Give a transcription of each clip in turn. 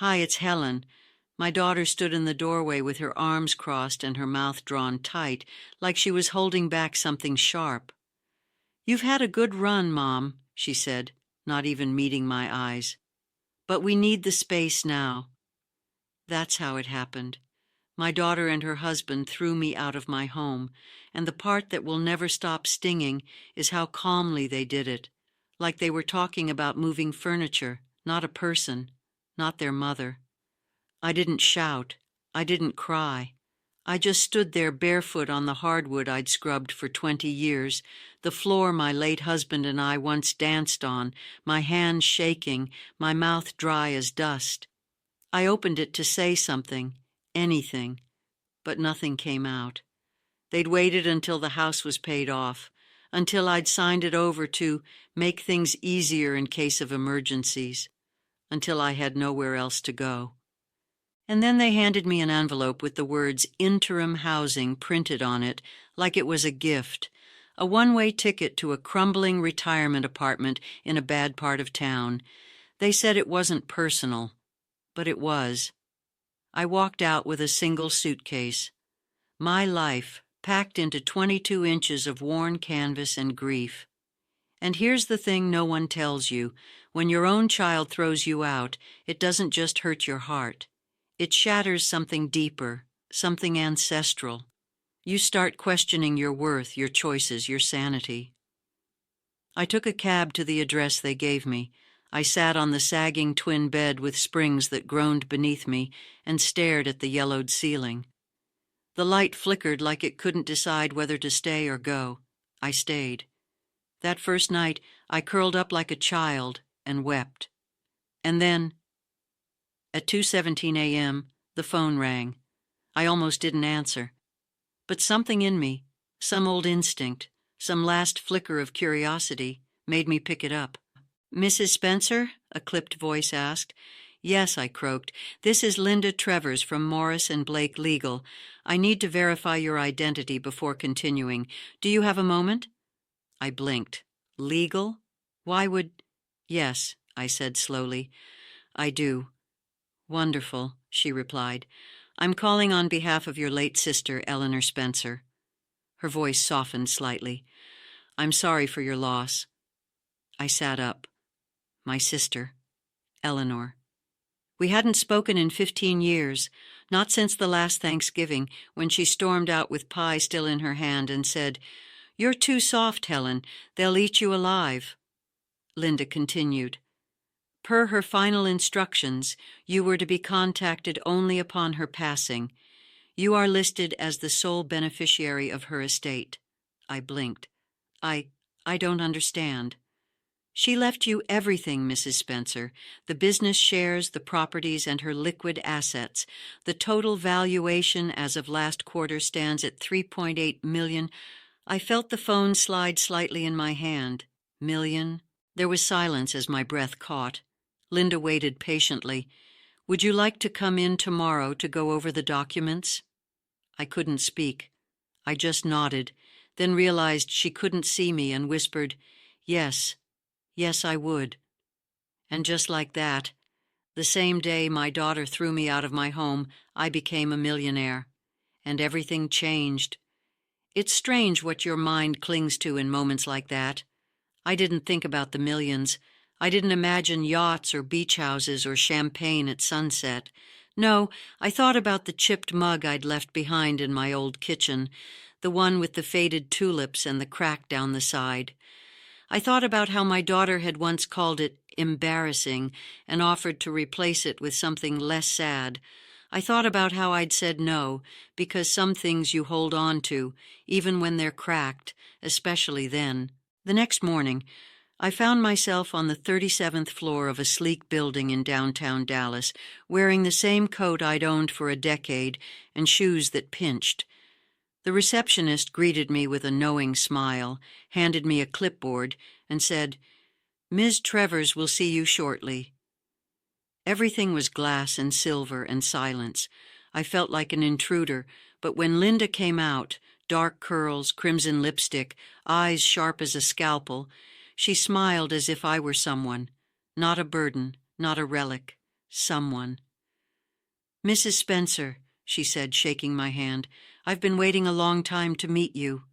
Hi, it's Helen. My daughter stood in the doorway with her arms crossed and her mouth drawn tight, like she was holding back something sharp. "You've had a good run, Mom," she said, not even meeting my eyes. "But we need the space now." That's how it happened. My daughter and her husband threw me out of my home, and the part that will never stop stinging is how calmly they did it, like they were talking about moving furniture, not a person, not their mother. I didn't shout. I didn't cry. I just stood there barefoot on the hardwood I'd scrubbed for 20 years, the floor my late husband and I once danced on, my hands shaking, my mouth dry as dust. I opened it to say something, anything, but nothing came out. They'd waited until the house was paid off, until I'd signed it over to make things easier in case of emergencies, until I had nowhere else to go. And then they handed me an envelope with the words interim housing printed on it like it was a gift, a one-way ticket to a crumbling retirement apartment in a bad part of town. They said it wasn't personal, but it was. I walked out with a single suitcase. My life packed into 22 inches of worn canvas and grief. And here's the thing no one tells you. When your own child throws you out, it doesn't just hurt your heart. It shatters something deeper, something ancestral. You start questioning your worth, your choices, your sanity. I took a cab to the address they gave me. I sat on the sagging twin bed with springs that groaned beneath me and stared at the yellowed ceiling. The light flickered like it couldn't decide whether to stay or go. I stayed. That first night, I curled up like a child and wept. And then, at 2:17 a.m., the phone rang. I almost didn't answer. But something in me, some old instinct, some last flicker of curiosity, made me pick it up. "Mrs. Spencer?" a clipped voice asked. "Yes," I croaked. "This is Linda Trevors from Morris and Blake Legal. I need to verify your identity before continuing. Do you have a moment?" I blinked. "Legal? Why would—" "Yes," I said slowly. "I do." "Wonderful," she replied. "I'm calling on behalf of your late sister, Eleanor Spencer." Her voice softened slightly. "I'm sorry for your loss." I sat up. My sister, Eleanor. We hadn't spoken in 15 years, not since the last Thanksgiving, when she stormed out with pie still in her hand and said, "You're too soft, Helen. They'll eat you alive." Linda continued. "Per her final instructions, you were to be contacted only upon her passing. You are listed as the sole beneficiary of her estate." I blinked. I don't understand." "She left you everything, Mrs. Spencer, the business shares, the properties, and her liquid assets. The total valuation as of last quarter stands at $3.8 million. I felt the phone slide slightly in my hand. Million? There was silence as my breath caught. Linda waited patiently. "Would you like to come in tomorrow to go over the documents?" I couldn't speak. I just nodded, then realized she couldn't see me and whispered, "Yes. Yes, I would." And just like that, the same day my daughter threw me out of my home, I became a millionaire. And everything changed. It's strange what your mind clings to in moments like that. I didn't think about the millions. I didn't imagine yachts or beach houses or champagne at sunset. No, I thought about the chipped mug I'd left behind in my old kitchen, the one with the faded tulips and the crack down the side. I thought about how my daughter had once called it embarrassing and offered to replace it with something less sad. I thought about how I'd said no, because some things you hold on to, even when they're cracked, especially then. The next morning, I found myself on the 37th floor of a sleek building in downtown Dallas, wearing the same coat I'd owned for a decade and shoes that pinched. The receptionist greeted me with a knowing smile, handed me a clipboard, and said, "Ms. Trevors will see you shortly." Everything was glass and silver and silence. I felt like an intruder, but when Linda came out, dark curls, crimson lipstick, eyes sharp as a scalpel, she smiled as if I were someone, not a burden, not a relic, someone. "Mrs. Spencer," she said, shaking my hand, "I've been waiting a long time to meet you."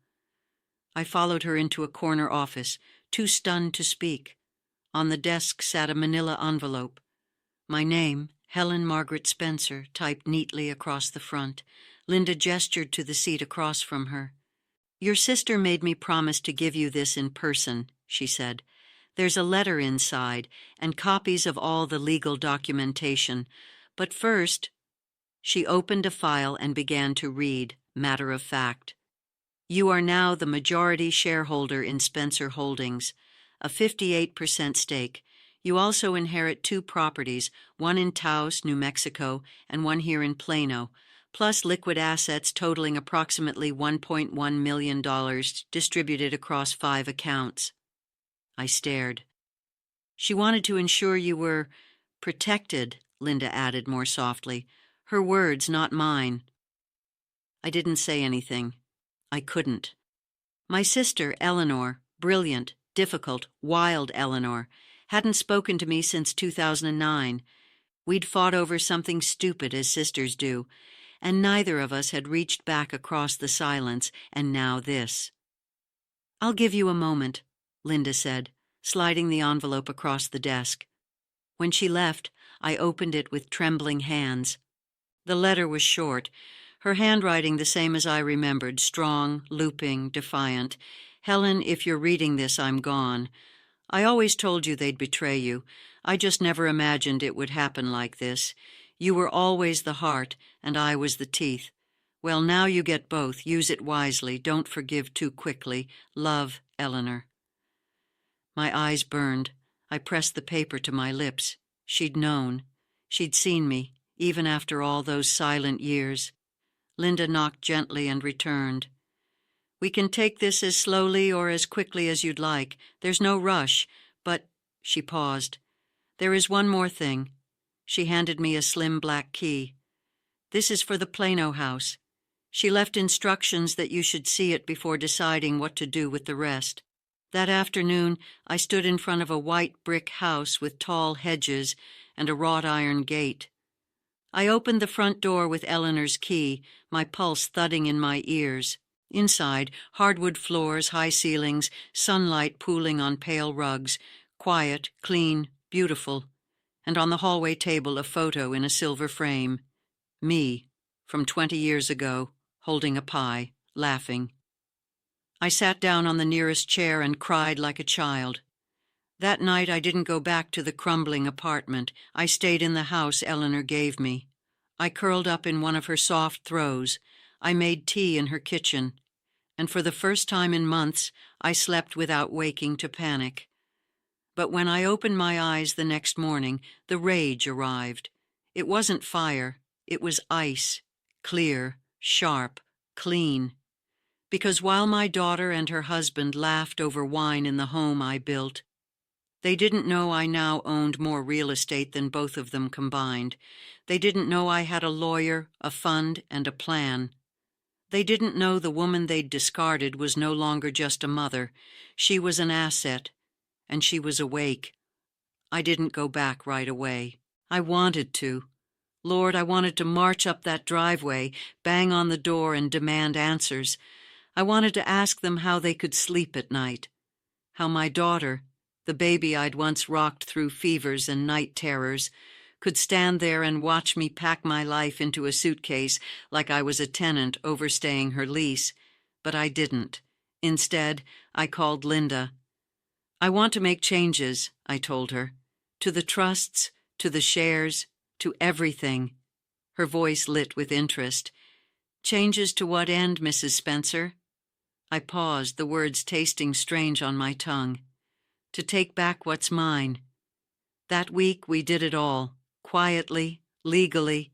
I followed her into a corner office, too stunned to speak. On the desk sat a manila envelope. My name, Helen Margaret Spencer, typed neatly across the front. Linda gestured to the seat across from her. "Your sister made me promise to give you this in person," she said. "There's a letter inside, and copies of all the legal documentation. But first—" She opened a file and began to read, matter of fact. "You are now the majority shareholder in Spencer Holdings, a 58% stake. You also inherit 2 properties, one in Taos, New Mexico, and one here in Plano, plus liquid assets totaling approximately $1.1 million distributed across 5 accounts." I stared. "She wanted to ensure you were protected," Linda added more softly. Her words, not mine. I didn't say anything. I couldn't. My sister, Eleanor, brilliant, difficult, wild Eleanor, hadn't spoken to me since 2009. We'd fought over something stupid, as sisters do, and neither of us had reached back across the silence, and now this. "I'll give you a moment," Linda said, sliding the envelope across the desk. When she left, I opened it with trembling hands. The letter was short, her handwriting the same as I remembered, strong, looping, defiant. "Helen, if you're reading this, I'm gone. I always told you they'd betray you. I just never imagined it would happen like this. You were always the heart, and I was the teeth. Well, now you get both. Use it wisely. Don't forgive too quickly. Love, Eleanor." My eyes burned. I pressed the paper to my lips. She'd known. She'd seen me, even after all those silent years. Linda knocked gently and returned. "We can take this as slowly or as quickly as you'd like. There's no rush, but—" She paused. "There is one more thing." She handed me a slim black key. "This is for the Plano house. She left instructions that you should see it before deciding what to do with the rest. That afternoon, I stood in front of a white brick house with tall hedges and a wrought iron gate. I opened the front door with Eleanor's key, my pulse thudding in my ears. Inside, hardwood floors, high ceilings, sunlight pooling on pale rugs, quiet, clean, beautiful, and on the hallway table a photo in a silver frame. Me, from 20 years ago, holding a pie, laughing. I sat down on the nearest chair and cried like a child. That night I didn't go back to the crumbling apartment. I stayed in the house Eleanor gave me. I curled up in one of her soft throws. I made tea in her kitchen. And for the first time in months, I slept without waking to panic. But when I opened my eyes the next morning, the rage arrived. It wasn't fire. It was ice. Clear, sharp, clean. Because while my daughter and her husband laughed over wine in the home I built, they didn't know I now owned more real estate than both of them combined. They didn't know I had a lawyer, a fund, and a plan. They didn't know the woman they'd discarded was no longer just a mother. She was an asset, and she was awake. I didn't go back right away. I wanted to. Lord, I wanted to march up that driveway, bang on the door, and demand answers. I wanted to ask them how they could sleep at night. How my daughter, the baby I'd once rocked through fevers and night terrors, could stand there and watch me pack my life into a suitcase like I was a tenant overstaying her lease. But I didn't. Instead, I called Linda. "I want to make changes," I told her. "To the trusts, to the shares, to everything." Her voice lit with interest. "Changes to what end, Mrs. Spencer?" I paused, the words tasting strange on my tongue. "To take back what's mine." That week we did it all, quietly, legally,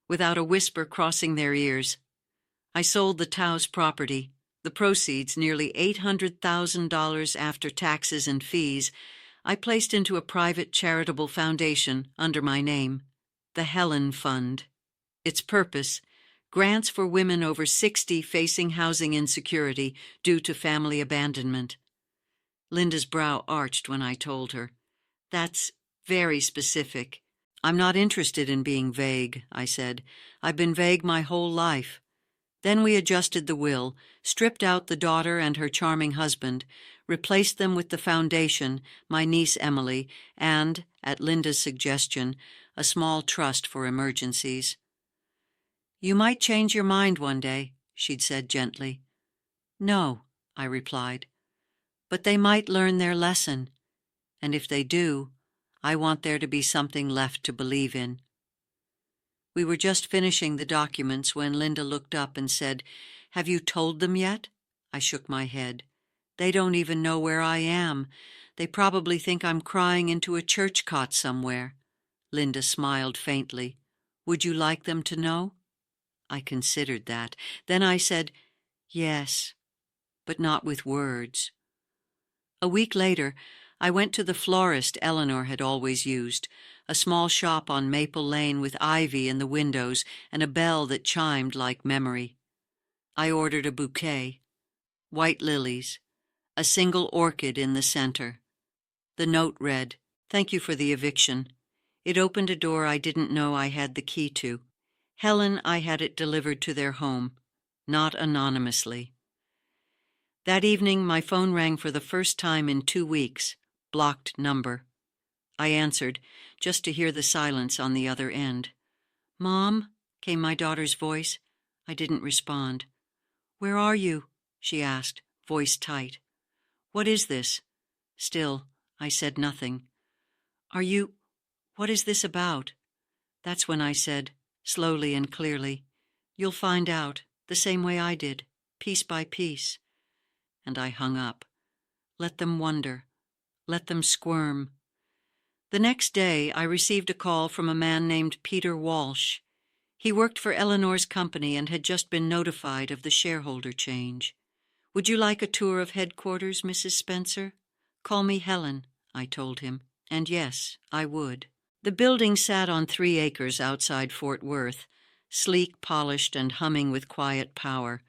without a whisper crossing their ears. I sold the Taos property, the proceeds, nearly $800,000 after taxes and fees, I placed into a private charitable foundation under my name, the Helen Fund. Its purpose: grants for women over 60 facing housing insecurity due to family abandonment. Linda's brow arched when I told her. "That's very specific. I'm not interested in being vague, I said. I've been vague my whole life. Then we adjusted the will, stripped out the daughter and her charming husband, replaced them with the foundation, my niece Emily, and, at Linda's suggestion, a small trust for emergencies. You might change your mind one day, she'd said gently. No, I replied. But they might learn their lesson, and if they do, I want there to be something left to believe in. We were just finishing the documents when Linda looked up and said, Have you told them yet? I shook my head. They don't even know where I am. They probably think I'm crying into a church cot somewhere. Linda smiled faintly. Would you like them to know? I considered that. Then I said, Yes, but not with words. A week later, I went to the florist Eleanor had always used, a small shop on Maple Lane with ivy in the windows and a bell that chimed like memory. I ordered a bouquet. White lilies. A single orchid in the center. The note read, Thank you for the eviction. It opened a door I didn't know I had the key to. Helen, I had it delivered to their home, not anonymously. That evening, my phone rang for the first time in 2 weeks. Blocked number. I answered, just to hear the silence on the other end. Mom, came my daughter's voice. I didn't respond. Where are you? She asked, voice tight. What is this? Still, I said nothing. What is this about? That's when I said, slowly and clearly, You'll find out, the same way I did, piece by piece. And I hung up. Let them wonder. Let them squirm. The next day, I received a call from a man named Peter Walsh. He worked for Eleanor's company and had just been notified of the shareholder change. Would you like a tour of headquarters, Mrs. Spencer? Call me Helen, I told him. And yes, I would. The building sat on 3 acres outside Fort Worth, sleek, polished, and humming with quiet power.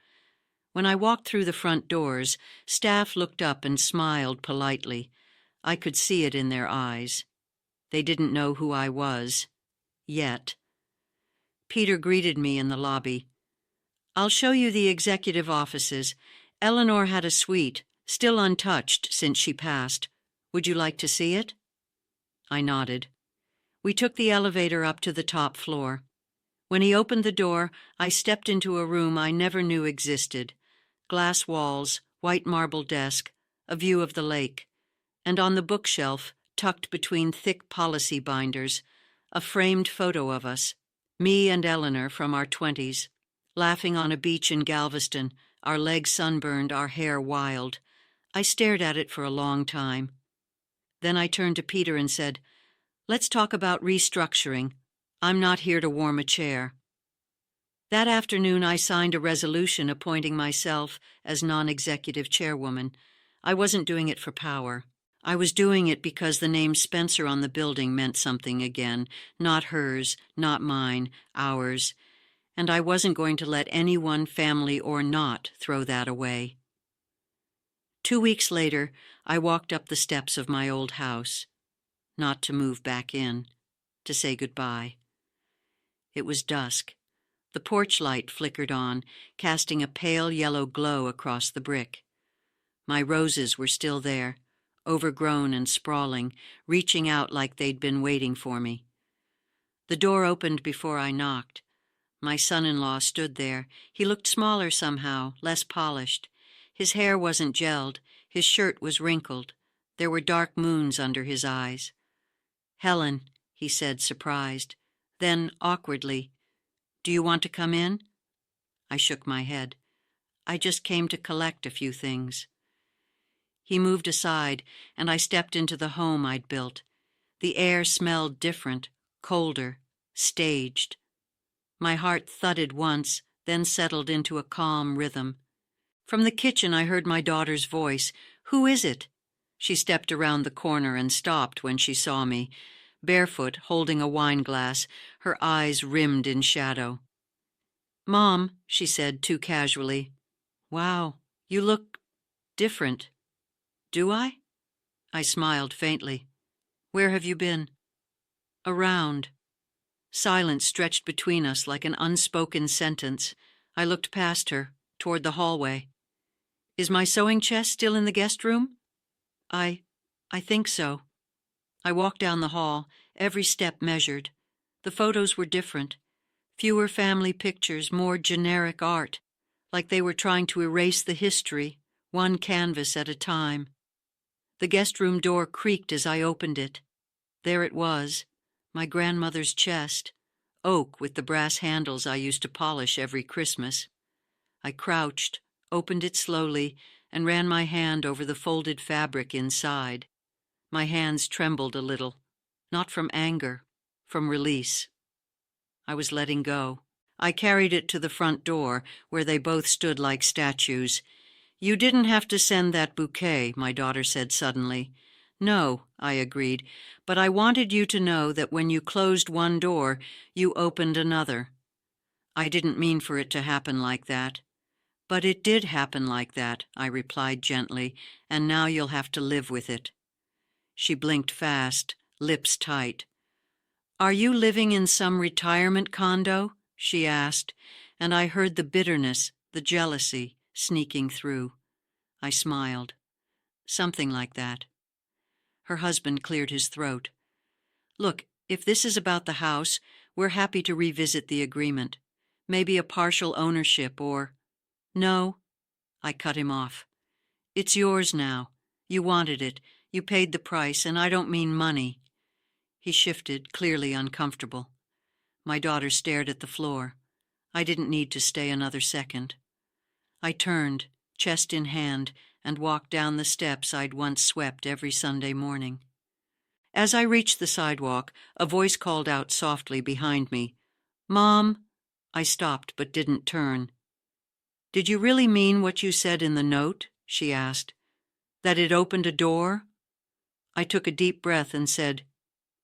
When I walked through the front doors, staff looked up and smiled politely. I could see it in their eyes. They didn't know who I was. Yet. Peter greeted me in the lobby. I'll show you the executive offices. Eleanor had a suite, still untouched since she passed. Would you like to see it? I nodded. We took the elevator up to the top floor. When he opened the door, I stepped into a room I never knew existed. Glass walls, white marble desk, a view of the lake. And on the bookshelf, tucked between thick policy binders, a framed photo of us, me and Eleanor from our 20s, laughing on a beach in Galveston, our legs sunburned, our hair wild. I stared at it for a long time. Then I turned to Peter and said, Let's talk about restructuring. I'm not here to warm a chair. That afternoon, I signed a resolution appointing myself as non-executive chairwoman. I wasn't doing it for power. I was doing it because the name Spencer on the building meant something again, not hers, not mine, ours, and I wasn't going to let anyone, family or not, throw that away. 2 weeks later, I walked up the steps of my old house, not to move back in, to say goodbye. It was dusk. The porch light flickered on, casting a pale yellow glow across the brick. My roses were still there, overgrown and sprawling, reaching out like they'd been waiting for me. The door opened before I knocked. My son-in-law stood there. He looked smaller somehow, less polished. His hair wasn't gelled. His shirt was wrinkled. There were dark moons under his eyes. Helen, he said, surprised. Then, awkwardly, Do you want to come in? I shook my head. I just came to collect a few things. He moved aside, and I stepped into the home I'd built. The air smelled different, colder, staged. My heart thudded once, then settled into a calm rhythm. From the kitchen I heard my daughter's voice. Who is it? She stepped around the corner and stopped when she saw me, barefoot, holding a wine glass, her eyes rimmed in shadow. Mom, she said too casually. Wow, you look different. Do I? I smiled faintly. Where have you been? Around. Silence stretched between us like an unspoken sentence. I looked past her, toward the hallway. "Is my sewing chest still in the guest room?" I think so." I walked down the hall, every step measured. The photos were different. Fewer family pictures, more generic art, like they were trying to erase the history, one canvas at a time. The guest room door creaked as I opened it. There it was, my grandmother's chest, oak with the brass handles I used to polish every Christmas. I crouched, opened it slowly, and ran my hand over the folded fabric inside. My hands trembled a little, not from anger, from release. I was letting go. I carried it to the front door, where they both stood like statues. "You didn't have to send that bouquet," my daughter said suddenly. "No," I agreed, "but I wanted you to know that when you closed one door, you opened another." "I didn't mean for it to happen like that." "But it did happen like that," I replied gently, "and now you'll have to live with it." She blinked fast, lips tight. "Are you living in some retirement condo?" she asked, and I heard the bitterness, the jealousy, sneaking through. I smiled. "Something like that." Her husband cleared his throat. "Look, if this is about the house, we're happy to revisit the agreement. Maybe a partial ownership or—" "No," I cut him off. "It's yours now. You wanted it. You paid the price, and I don't mean money." He shifted, clearly uncomfortable. My daughter stared at the floor. I didn't need to stay another second. I turned, chest in hand, and walked down the steps I'd once swept every Sunday morning. As I reached the sidewalk, a voice called out softly behind me, "Mom!" I stopped but didn't turn. "Did you really mean what you said in the note?" she asked. "That it opened a door?" I took a deep breath and said,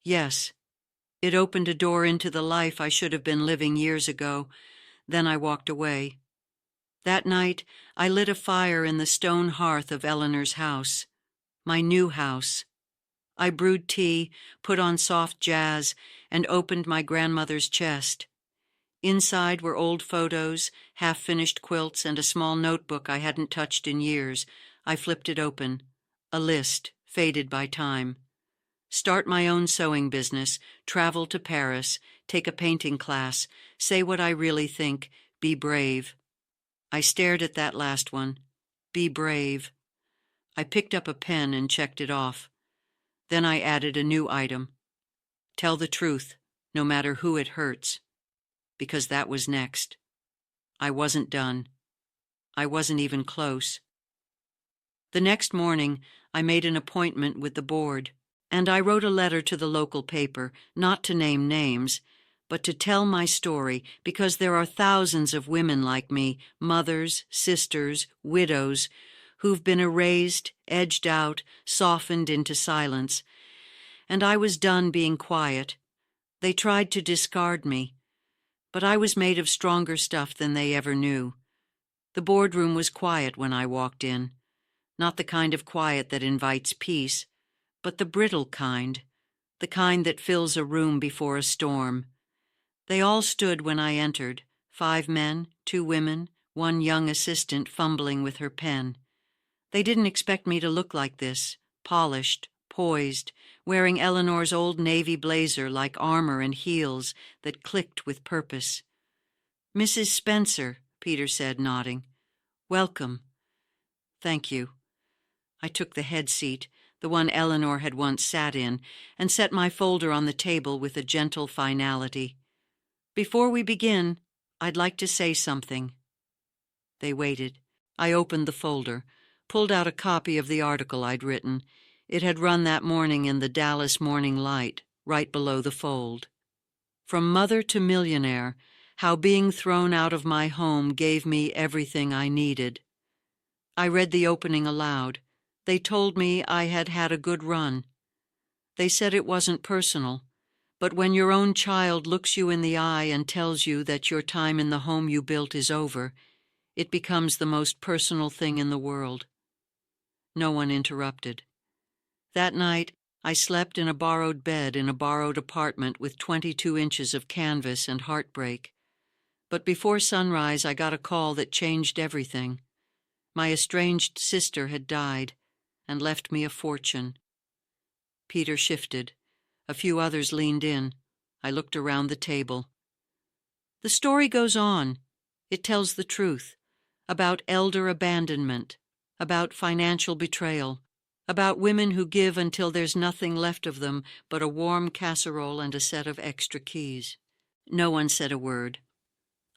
"Yes. It opened a door into the life I should have been living years ago." Then I walked away. That night, I lit a fire in the stone hearth of Eleanor's house, my new house. I brewed tea, put on soft jazz, and opened my grandmother's chest. Inside were old photos, half-finished quilts, and a small notebook I hadn't touched in years. I flipped it open. A list, faded by time. Start my own sewing business, travel to Paris, take a painting class, say what I really think, be brave. I stared at that last one. Be brave. I picked up a pen and checked it off. Then I added a new item. Tell the truth, no matter who it hurts. Because that was next. I wasn't done. I wasn't even close. The next morning, I made an appointment with the board, and I wrote a letter to the local paper, not to name names, but to tell my story, because there are thousands of women like me, mothers, sisters, widows, who've been erased, edged out, softened into silence. And I was done being quiet. They tried to discard me, but I was made of stronger stuff than they ever knew. The boardroom was quiet when I walked in, not the kind of quiet that invites peace, but the brittle kind, the kind that fills a room before a storm. They all stood when I entered, 5 men, 2 women, 1 young assistant fumbling with her pen. They didn't expect me to look like this, polished, poised, wearing Eleanor's old navy blazer like armor and heels that clicked with purpose. "Mrs. Spencer," Peter said, nodding. "Welcome." "Thank you." I took the head seat, the one Eleanor had once sat in, and set my folder on the table with a gentle finality. "Before we begin, I'd like to say something." They waited. I opened the folder, pulled out a copy of the article I'd written. It had run that morning in the Dallas Morning Light, right below the fold. "From mother to millionaire, how being thrown out of my home gave me everything I needed." I read the opening aloud. They told me I had had a good run. They said it wasn't personal, but when your own child looks you in the eye and tells you that your time in the home you built is over, it becomes the most personal thing in the world. No one interrupted. That night, I slept in a borrowed bed in a borrowed apartment with 22 inches of canvas and heartbreak. But before sunrise, I got a call that changed everything. My estranged sister had died and left me a fortune. Peter shifted. A few others leaned in. I looked around the table. The story goes on. It tells the truth. About elder abandonment. About financial betrayal. About women who give until there's nothing left of them but a warm casserole and a set of extra keys. No one said a word.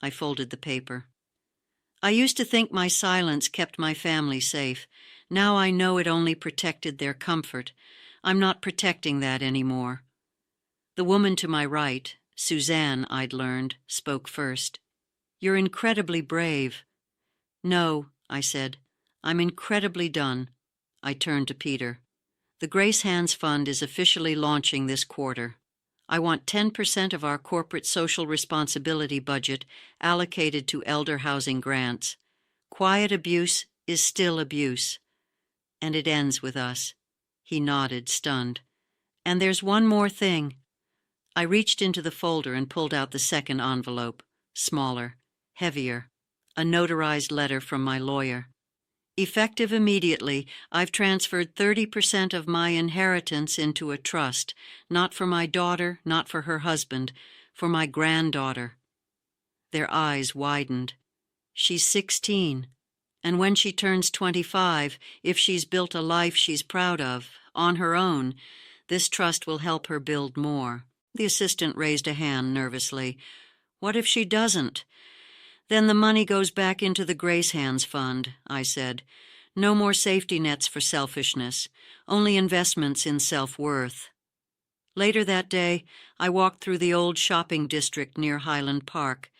I folded the paper. I used to think my silence kept my family safe. Now I know it only protected their comfort. I'm not protecting that anymore. The woman to my right, Suzanne, I'd learned, spoke first. You're incredibly brave. No, I said. I'm incredibly done. I turned to Peter. The Grace Hands Fund is officially launching this quarter. I want 10% of our corporate social responsibility budget allocated to elder housing grants. Quiet abuse is still abuse. And it ends with us. He nodded, stunned. And there's one more thing. I reached into the folder and pulled out the second envelope, smaller, heavier, a notarized letter from my lawyer. Effective immediately, I've transferred 30% of my inheritance into a trust, not for my daughter, not for her husband, for my granddaughter. Their eyes widened. She's 16, and when she turns 25, if she's built a life she's proud of, on her own, this trust will help her build more. The assistant raised a hand nervously. What if she doesn't? Then the money goes back into the Grace Hands Fund, I said. No more safety nets for selfishness, only investments in self-worth. Later that day, I walked through the old shopping district near Highland Park,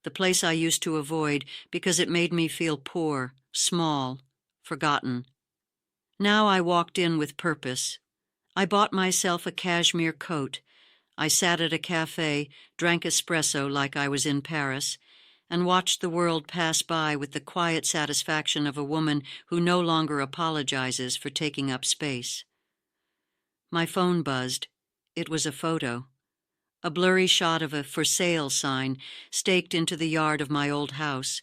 the place I used to avoid because it made me feel poor, small, forgotten. Now I walked in with purpose. I bought myself a cashmere coat. I sat at a cafe, drank espresso like I was in Paris, and watched the world pass by with the quiet satisfaction of a woman who no longer apologizes for taking up space. My phone buzzed. It was a photo. A blurry shot of a for sale sign staked into the yard of my old house.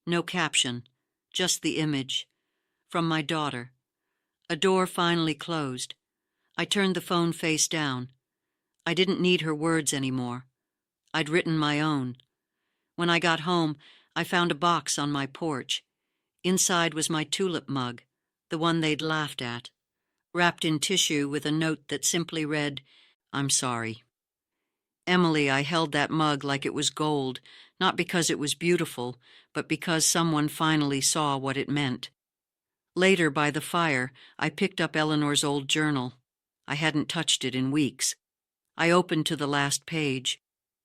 No caption, just the image. From my daughter. A door finally closed. I turned the phone face down. I didn't need her words anymore. I'd written my own. When I got home, I found a box on my porch. Inside was my tulip mug, the one they'd laughed at, wrapped in tissue with a note that simply read, I'm sorry. Emily, I held that mug like it was gold, not because it was beautiful, but because someone finally saw what it meant. Later, by the fire, I picked up Eleanor's old journal. I hadn't touched it in weeks. I opened to the last page.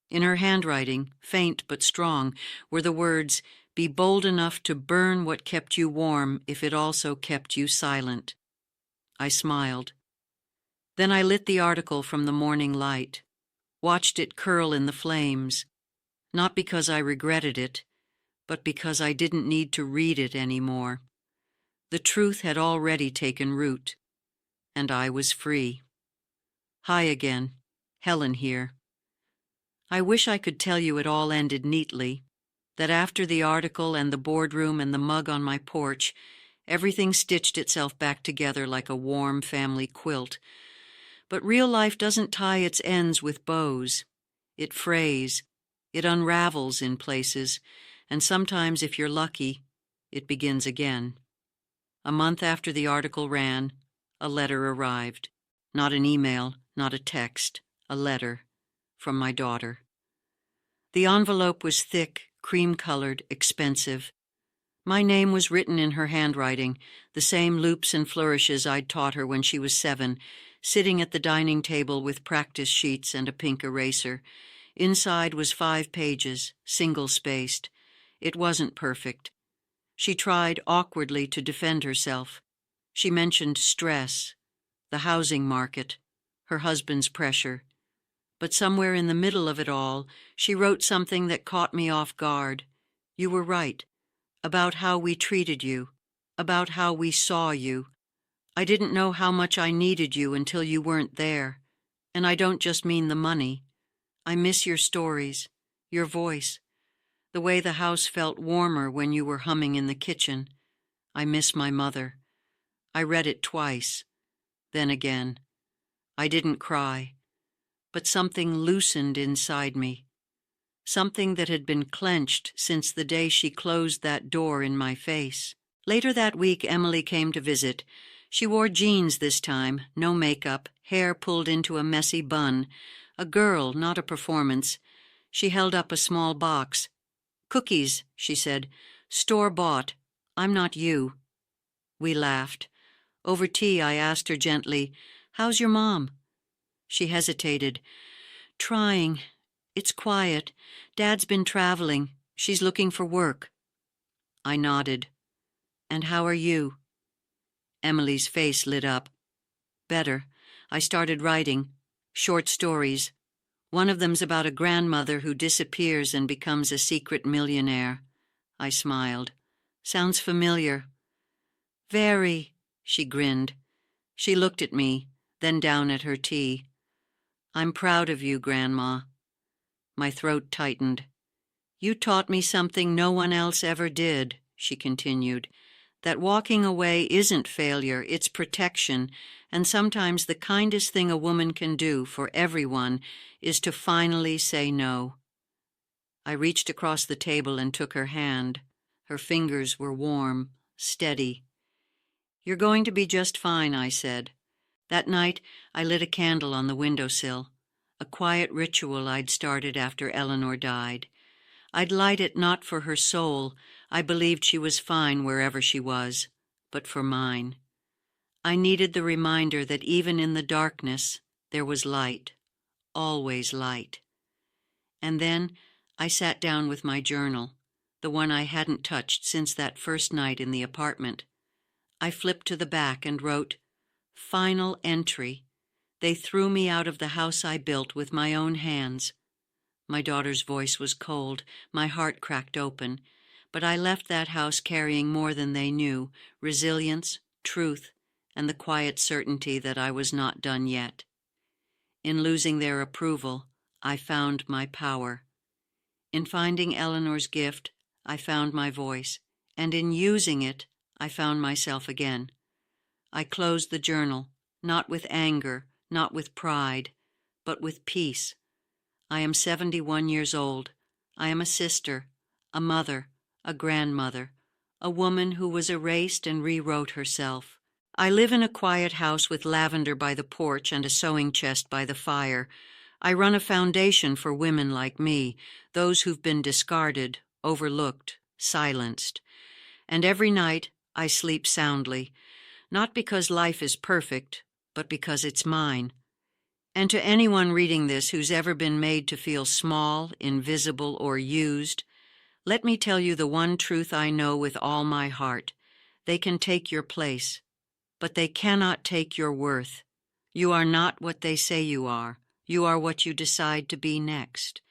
In her handwriting, faint but strong, were the words, Be bold enough to burn what kept you warm if it also kept you silent. I smiled. Then I lit the article from the morning light, watched it curl in the flames, not because I regretted it, but because I didn't need to read it anymore. The truth had already taken root, and I was free. Hi again, Helen here. I wish I could tell you it all ended neatly, that after the article and the boardroom and the mug on my porch, everything stitched itself back together like a warm family quilt. But real life doesn't tie its ends with bows. It frays, it unravels in places, and sometimes, if you're lucky, it begins again. A month after the article ran, a letter arrived. Not an email, not a text, a letter. From my daughter. The envelope was thick, cream-colored, expensive. My name was written in her handwriting, the same loops and flourishes I'd taught her when she was 7, sitting at the dining table with practice sheets and a pink eraser. Inside was 5 pages, single-spaced. It wasn't perfect. She tried awkwardly to defend herself. She mentioned stress, the housing market, her husband's pressure. But somewhere in the middle of it all, she wrote something that caught me off guard. You were right, about how we treated you, about how we saw you. I didn't know how much I needed you until you weren't there. And I don't just mean the money. I miss your stories, your voice, the way the house felt warmer when you were humming in the kitchen. I miss my mother. I read it twice, then again. I didn't cry, but something loosened inside me, something that had been clenched since the day she closed that door in my face. Later that week, Emily came to visit. She wore jeans this time, no makeup, hair pulled into a messy bun. A girl, not a performance. She held up a small box. "Cookies," she said. "Store-bought. I'm not you." We laughed. Over tea, I asked her gently, "How's your mom?" She hesitated. "Trying. It's quiet. Dad's been traveling. She's looking for work." I nodded. "And how are you?" Emily's face lit up. "Better. I started writing. Short stories. One of them's about a grandmother who disappears and becomes a secret millionaire." I smiled. "Sounds familiar." "Very," she grinned. She looked at me, then down at her tea. "I'm proud of you, Grandma." My throat tightened. "You taught me something no one else ever did," she continued. "That walking away isn't failure, it's protection, and sometimes the kindest thing a woman can do for everyone is to finally say no." I reached across the table and took her hand. Her fingers were warm, steady. "You're going to be just fine," I said. That night, I lit a candle on the windowsill, a quiet ritual I'd started after Eleanor died. I'd light it not for her soul. I believed she was fine wherever she was, but for mine. I needed the reminder that even in the darkness, there was light, always light. And then I sat down with my journal, the one I hadn't touched since that first night in the apartment. I flipped to the back and wrote, "Final entry. They threw me out of the house I built with my own hands." My daughter's voice was cold. My heart cracked open. But I left that house carrying more than they knew: resilience, truth, and the quiet certainty that I was not done yet. In losing their approval, I found my power. In finding Eleanor's gift, I found my voice, and in using it, I found myself again. I closed the journal, not with anger, not with pride, but with peace. I am 71 years old. I am a sister, a mother, a grandmother, a woman who was erased and rewrote herself. I live in a quiet house with lavender by the porch and a sewing chest by the fire. I run a foundation for women like me, those who've been discarded, overlooked, silenced. And every night I sleep soundly, not because life is perfect, but because it's mine. And to anyone reading this who's ever been made to feel small, invisible, or used, let me tell you the one truth I know with all my heart. They can take your place, but they cannot take your worth. You are not what they say you are. You are what you decide to be next.